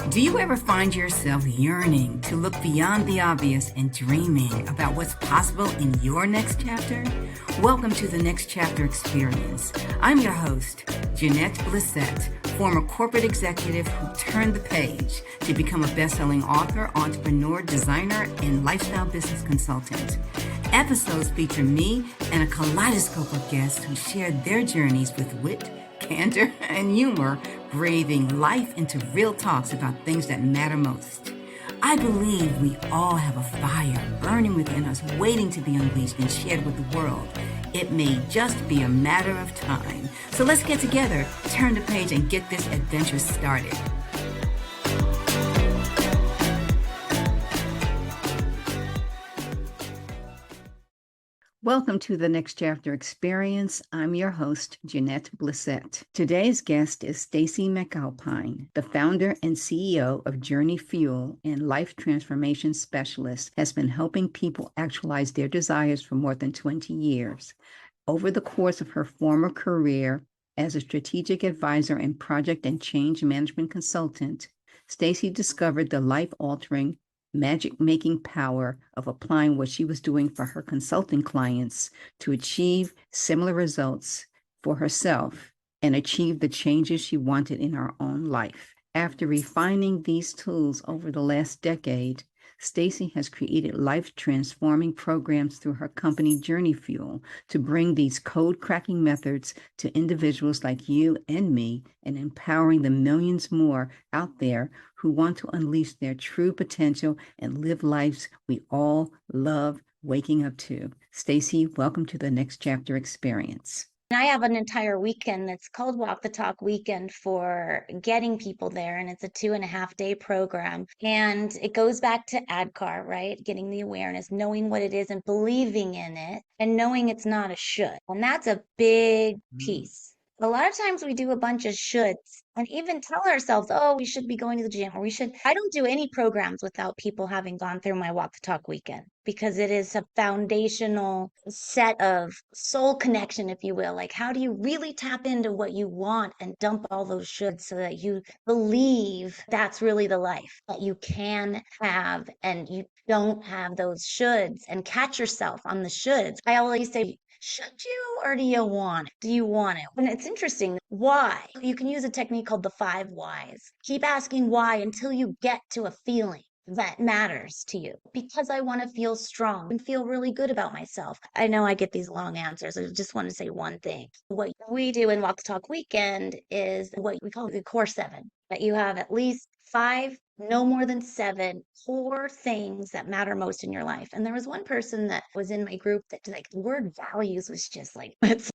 Do you ever find yourself yearning to look beyond the obvious and dreaming about what's possible in your next chapter? Welcome to the Next Chapter Experience. I'm your host, Jeanette Blissett, former corporate executive who turned the page to become a best-selling author, entrepreneur, designer, and lifestyle business consultant. Episodes feature me and a kaleidoscope of guests who share their journeys with wit, candor, and humor, breathing life into real talks about things that matter most. I believe we all have a fire burning within us, waiting to be unleashed and shared with the world. It may just be a matter of time. So let's get together, turn the page, and get this adventure started. Welcome to the Next Chapter Experience. I'm your host, Jeanette Blissett. Today's guest is Stacy McAlpine, the founder and CEO of Journey Fuel and life transformation specialist, has been helping people actualize their desires for more than 20 years. Over the course of her former career as a strategic advisor and project and change management consultant, Stacy discovered the life-altering magic-making power of applying what she was doing for her consulting clients to achieve similar results for herself and achieve the changes she wanted in her own life. After refining these tools over the last decade, Stacy has created life-transforming programs through her company Journey Fuel to bring these code-cracking methods to individuals like you and me and empowering the millions more out there who want to unleash their true potential and live lives we all love waking up to. Stacy, welcome to the Next Chapter Experience. I have an entire weekend that's called Walk the Talk Weekend for getting people there. And it's a 2.5-day program. And it goes back to ADKAR, right? Getting the awareness, knowing what it is and believing in it and knowing it's not a should. And that's a big piece. A lot of times we do a bunch of shoulds and even tell ourselves, oh, we should be going to the gym or we should. I don't do any programs without people having gone through my Walk the Talk weekend because it is a foundational set of soul connection, if you will. Like, how do you really tap into what you want and dump all those shoulds so that you believe that's really the life that you can have and you don't have those shoulds and catch yourself on the shoulds. I always say, should you or do you want it? Do you want it? And it's interesting. Why? You can use a technique called the 5 whys. Keep asking why until you get to a feeling that matters to you. Because I want to feel strong and feel really good about myself. I know I get these long answers. I just want to say one thing. What we do in Walk the Talk Weekend is what we call the core 7. That you have at least 5, no more than 7 core things that matter most in your life. And there was one person that was in my group that like the word values was just like, it's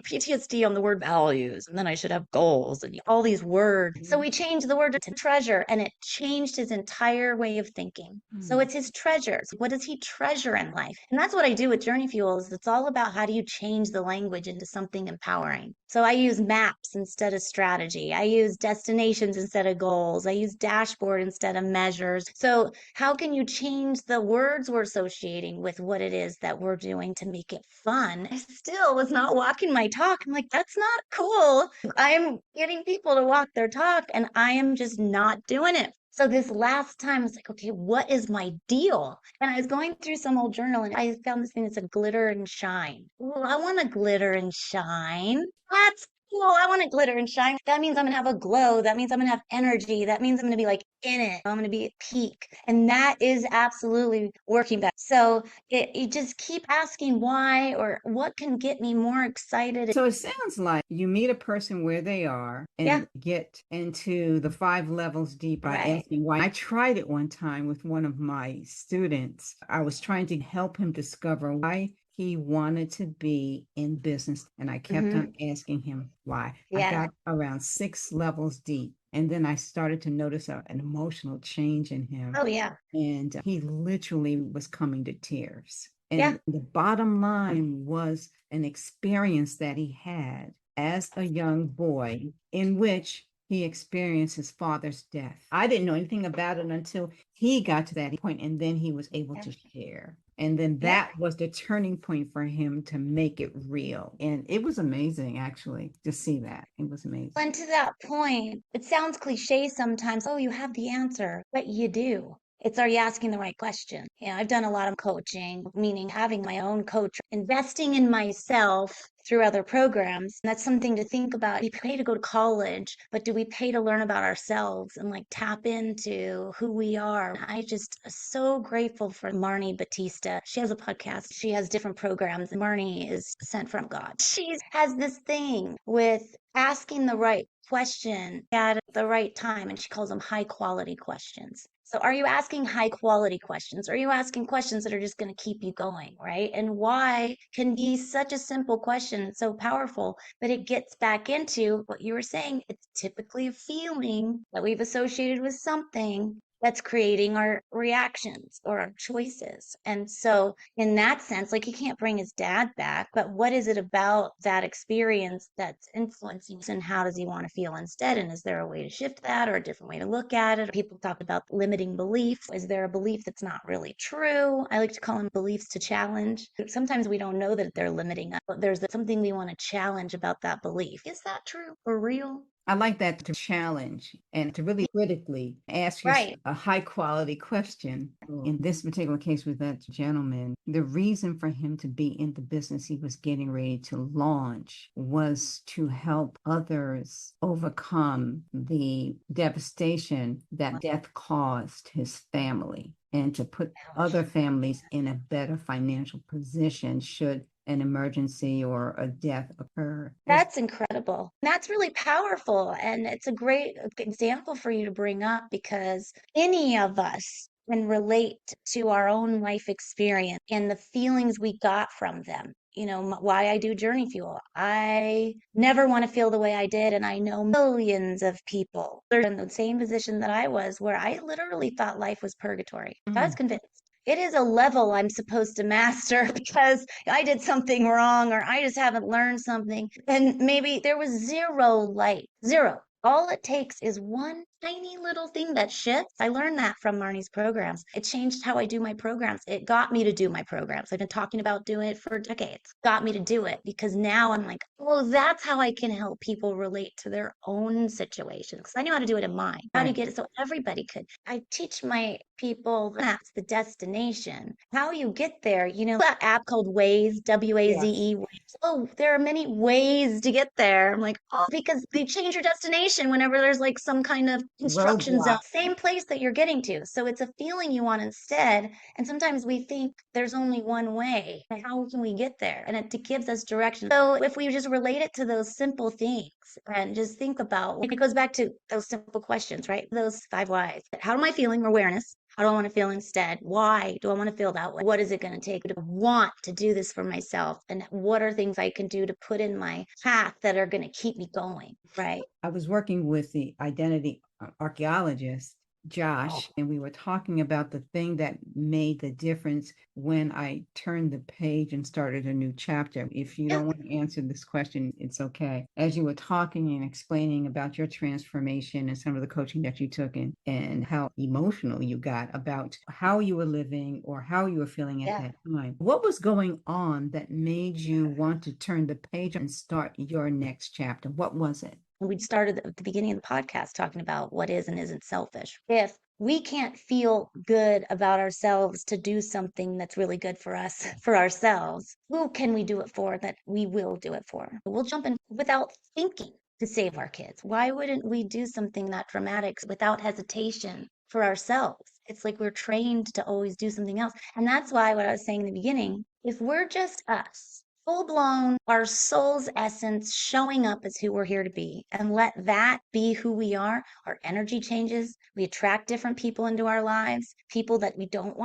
PTSD on the word values. And then I should have goals and all these words. So we changed the word to treasure and it changed his entire way of thinking. So it's his treasures. What does he treasure in life? And that's what I do with Journey Fuel is it's all about how do you change the language into something empowering. So I use maps instead of strategy. I use destinations instead of goals. I use dashboard instead of measures. So how can you change the words we're associating with what it is that we're doing to make it fun? I still was not walking my talk. I'm like, that's not cool. I'm getting people to walk their talk and I am just not doing it. So this last time I was like, okay, what is my deal? And I was going through some old journal and I found this thing that's a glitter and shine. Well, I want to glitter and shine. That's cool. I want to glitter and shine. That means I'm going to have a glow. That means I'm going to have energy. That means I'm going to be like in it. I'm going to be at peak. And that is absolutely working back. So you just keep asking why or what can get me more excited. So it sounds like you meet a person where they are and get into the 5 levels deep by asking why. I tried it one time with one of my students. I was trying to help him discover why he wanted to be in business. And I kept on asking him why. I got around 6 levels deep. And then I started to notice an emotional change in him. Oh, yeah. And he literally was coming to tears. And the bottom line was an experience that he had as a young boy in which he experienced his father's death. I didn't know anything about it until he got to that point, and then he was able to share. And then Yeah. that was the turning point for him to make it real. And it was amazing, actually, to see that. It was amazing. And to that point, it sounds cliche sometimes. Oh, you have the answer, but you do. It's, are you asking the right question? Yeah, I've done a lot of coaching, meaning having my own coach, investing in myself through other programs. And that's something to think about. We pay to go to college, but do we pay to learn about ourselves and like tap into who we are? I just so grateful for Marnie Batista. She has a podcast. She has different programs. Marnie is sent from God. She has this thing with asking the right question at the right time, and she calls them high quality questions. So are you asking high quality questions? Or are you asking questions that are just going to keep you going, right? And why can be such a simple question, so powerful, but it gets back into what you were saying. It's typically a feeling that we've associated with something that's creating our reactions or our choices. And so, in that sense, like he can't bring his dad back, but what is it about that experience that's influencing and how does he want to feel instead? And is there a way to shift that or a different way to look at it? People talk about limiting beliefs. Is there a belief that's not really true? I like to call them beliefs to challenge. Sometimes we don't know that they're limiting us, but there's something we want to challenge about that belief. Is that true or real? I like that, to challenge and to really critically ask yourself Right. a high quality question. In this particular case with that gentleman, the reason for him to be in the business he was getting ready to launch was to help others overcome the devastation that death caused his family, and to put other families in a better financial position should an emergency or a death occur. That's incredible. That's really powerful. And it's a great example for you to bring up because any of us can relate to our own life experience and the feelings we got from them. You know, why I do Journey Fuel. I never want to feel the way I did. And I know millions of people are in the same position that I was, where I literally thought life was purgatory. I was convinced it is a level I'm supposed to master because I did something wrong or I just haven't learned something. And maybe there was zero light, zero. All it takes is one tiny little thing that shifts. I learned that from Marnie's programs. It changed how I do my programs. It got me to do my programs. I've been talking about doing it for decades. Got me to do it because now I'm like, oh, that's how I can help people relate to their own situations. Because I knew how to do it in mine. How do you get it so everybody could? I teach my people that's the destination. How you get there, you know, that app called Waze, W-A-Z-E. Waze. Oh, there are many ways to get there. I'm like, oh, because they change your destination whenever there's like some kind of construction zone, same place that you're getting to. So it's a feeling you want instead. And sometimes we think there's only one way. How can we get there? And it gives us direction. So if we just relate it to those simple things and just think about, it goes back to those simple questions, right? Those 5 whys. How am I feeling? Awareness. How do I want to feel instead? Why do I want to feel that way? What is it going to take to want to do this for myself? And what are things I can do to put in my path that are going to keep me going? Right. I was working with the identity archaeologist, Josh, and we were talking about the thing that made the difference when I turned the page and started a new chapter. If you don't want to answer this question, it's okay. As you were talking and explaining about your transformation and some of the coaching that you took and how emotional you got about how you were living or how you were feeling at that time, what was going on that made you want to turn the page and start your next chapter? What was it? We started at the beginning of the podcast talking about what is and isn't selfish. If we can't feel good about ourselves to do something that's really good for us, for ourselves, who can we do it for that we will do it for? We'll jump in without thinking to save our kids. Why wouldn't we do something that dramatic without hesitation for ourselves? It's like we're trained to always do something else. And that's why what I was saying in the beginning, if we're just us, full blown, our soul's essence showing up as who we're here to be, and let that be who we are, our energy changes. We attract different people into our lives. People that we don't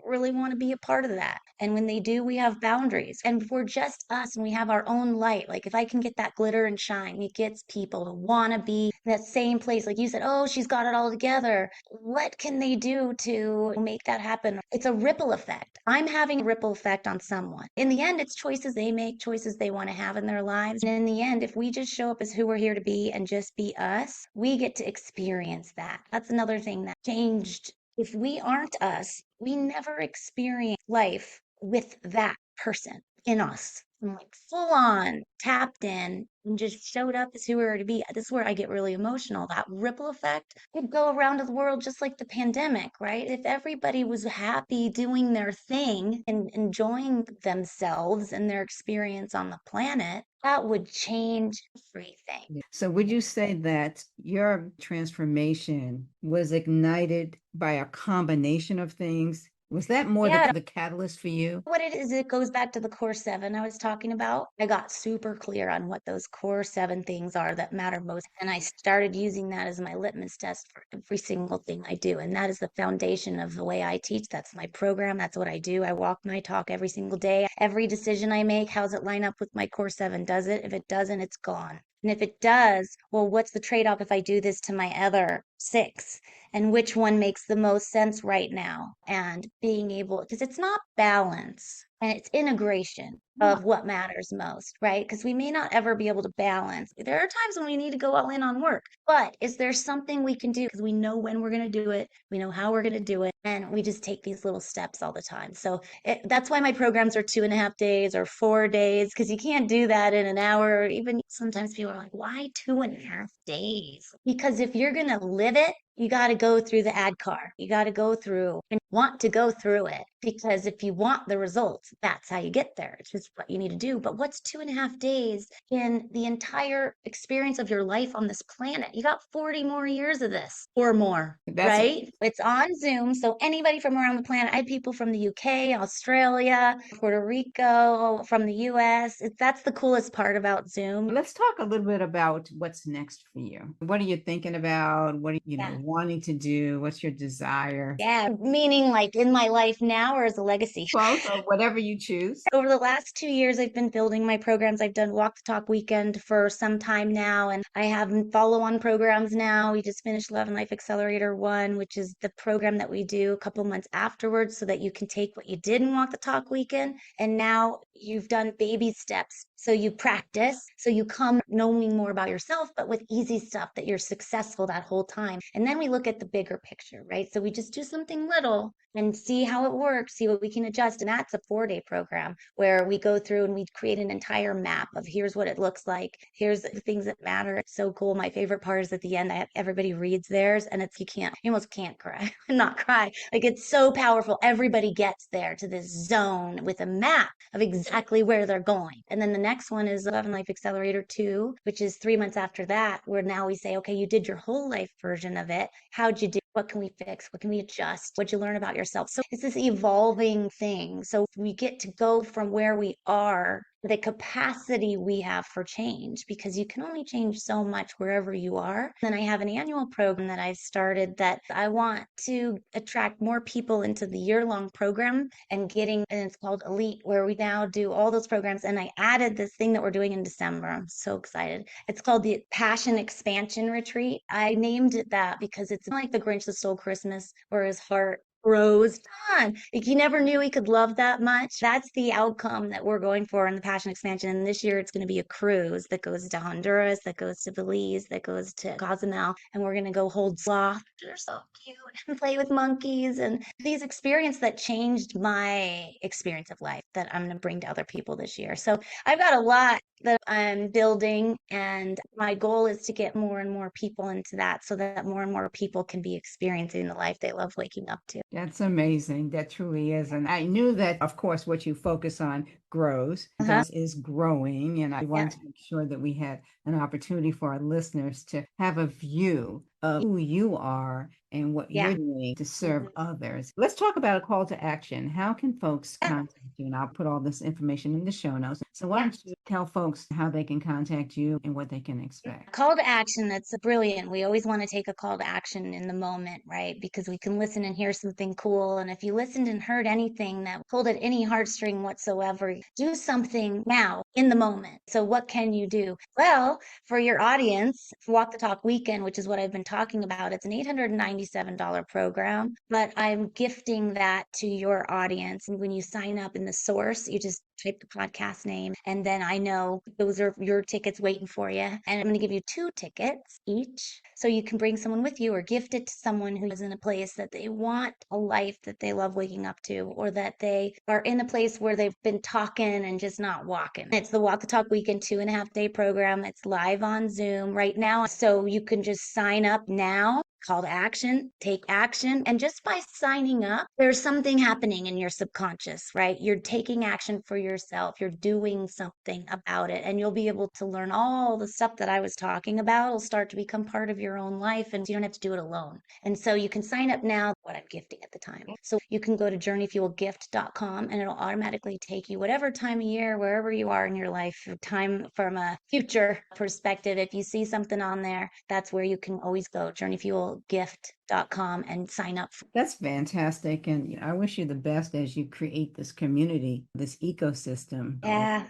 really want to be a part of that. And when they do, we have boundaries. And if we're just us and we have our own light, like if I can get that glitter and shine, it gets people to want to be in that same place. Like you said, oh, she's got it all together. What can they do to make that happen? It's a ripple effect. I'm having a ripple effect on someone. In the end, it's choices they make, choices they want to have in their lives. And in the end, if we just show up as who we're here to be and just be us, we get to experience that. That's another thing that changed. If we aren't us, we never experience life with that person in us. I'm like full on tapped in and just showed up as who we were to be. This is where I get really emotional. That ripple effect could go around the world just like the pandemic, right? If everybody was happy doing their thing and enjoying themselves and their experience on the planet, that would change everything. So would you say that your transformation was ignited by a combination of things? Was that more Yeah, the catalyst for you? what it is, it goes back to the core seven I was talking about. I got super clear on what those core seven things are that matter most. And I started using that as my litmus test for every single thing I do. And that is the foundation of the way I teach. That's my program. That's what I do. I walk my talk every single day. Every decision I make, how's it line up with my core seven? Does it? If it doesn't, it's gone. And if it does, well, what's the trade off if I do this to my other six? And which one makes the most sense right now? And being able, because it's not balance and it's integration of what matters most, right? Because we may not ever be able to balance. There are times when we need to go all in on work, but is there something we can do? Because we know when we're going to do it, we know how we're going to do it, and we just take these little steps all the time. So that's why my programs are 2.5 days or 4 days, because you can't do that in an hour. Even sometimes people are like, why 2.5 days? Because if you're going to live it, you got to go through the ad car. You got to go through and want to go through it, because if you want the results, that's how you get there. It's just what you need to do. But what's 2.5 days in the entire experience of your life on this planet? You got 40 more years of this or more, That's right? It's on Zoom. So anybody from around the planet, I had people from the UK, Australia, Puerto Rico, from the US. That's the coolest part about Zoom. Let's talk a little bit about what's next for you. What are you thinking about? What are Yeah. wanting to do? What's your desire? Yeah, meaning like in my life now or as a legacy? Both or whatever you choose. Over the last 2 years, I've been building my programs. I've done Walk the Talk Weekend for some time now, and I have follow-on programs now. We just finished Love and Life Accelerator 1, which is the program that we do a couple months afterwards so that you can take what you did in Walk the Talk Weekend, and now you've done baby steps. So you practice, so you come knowing more about yourself, but with easy stuff that you're successful that whole time. And then we look at the bigger picture, right? So we just do something little and see how it works, see what we can adjust. And that's a 4-day program where we go through and we create an entire map of here's what it looks like. Here's the things that matter. It's so cool. My favorite part is at the end, everybody reads theirs and it's, you almost can't cry, not cry. Like it's so powerful. Everybody gets there to this zone with a map of exactly where they're going. And then the next one is Love and Life Accelerator 2, which is 3 months after that, where now we say, okay, you did your whole life version of it. How'd you do? What can we fix? What can we adjust? What'd you learn about yourself? So it's this evolving thing. So we get to go from where we are, the capacity we have for change, because you can only change so much wherever you are. Then I have an annual program that I've started that I want to attract more people into the year-long program and it's called Elite, where we now do all those programs. And I added this thing that we're doing in December. I'm so excited. It's called the Passion Expansion Retreat. I named it that because it's like the Grinch that stole Christmas, where his heart grows on. Like he never knew he could love that much. That's the outcome that we're going for in the Passion Expansion. And this year it's going to be a cruise that goes to Honduras, that goes to Belize, that goes to Cozumel, and we're going to go hold sloth. They're so cute, and play with monkeys, and these experiences that changed my experience of life that I'm going to bring to other people this year. So I've got a lot that I'm building, and my goal is to get more and more people into that so that more and more people can be experiencing the life they love waking up to. That's amazing. That truly is. And I knew that, of course, what you focus on grows, is growing. And I wanted to make sure that we had an opportunity for our listeners to have a view of who you are and what you're doing to serve others. Let's talk about a call to action. How can folks contact you? And I'll put all this information in the show notes. So why don't you tell folks how they can contact you and what they can expect? Call to action, that's brilliant. We always want to take a call to action in the moment, right? Because we can listen and hear something cool. And if you listened and heard anything that pulled at any heartstring whatsoever, do something now in the moment. So what can you do? Well, for your audience, Walk the Talk Weekend, which is what I've been talking about, it's an $897 program, but I'm gifting that to your audience. And when you sign up in the source, you just type the podcast name, and then I know those are your tickets waiting for you. And I'm going to give you 2 tickets each, so you can bring someone with you or gift it to someone who is in a place that they want a life that they love waking up to, or that they are in a place where they've been talking and just not walking. It's the Walk the Talk Weekend 2.5-day program. It's live on Zoom right now, so you can just sign up now. Call to action, take action. And just by signing up, there's something happening in your subconscious, right? You're taking action for yourself. You're doing something about it. And you'll be able to learn all the stuff that I was talking about. It'll start to become part of your own life, and you don't have to do it alone. And so you can sign up now, what I'm gifting at the time. So you can go to journeyfuelgift.com and it'll automatically take you whatever time of year, wherever you are in your life, time from a future perspective. If you see something on there, that's where you can always go, journeyfuelgift.com, and sign up. That's fantastic. And I wish you the best as you create this community, this ecosystem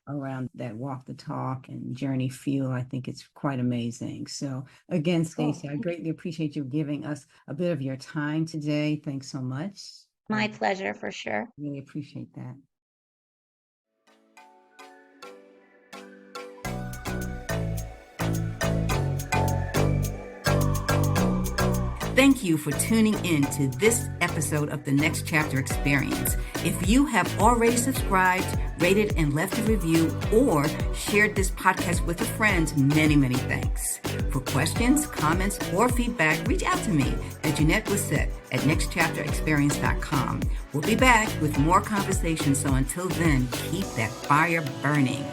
around that Walk the Talk and Journey Fuel. I think it's quite amazing. So again, Stacy, I greatly appreciate you giving us a bit of your time today. Thanks so much. My pleasure, for sure. Really appreciate that. Thank you for tuning in to this episode of the Next Chapter Experience. If you have already subscribed, rated, and left a review, or shared this podcast with a friend, many, many thanks. For questions, comments, or feedback, reach out to me at Jeanette Blissett at nextchapterexperience.com. We'll be back with more conversations, so until then, keep that fire burning.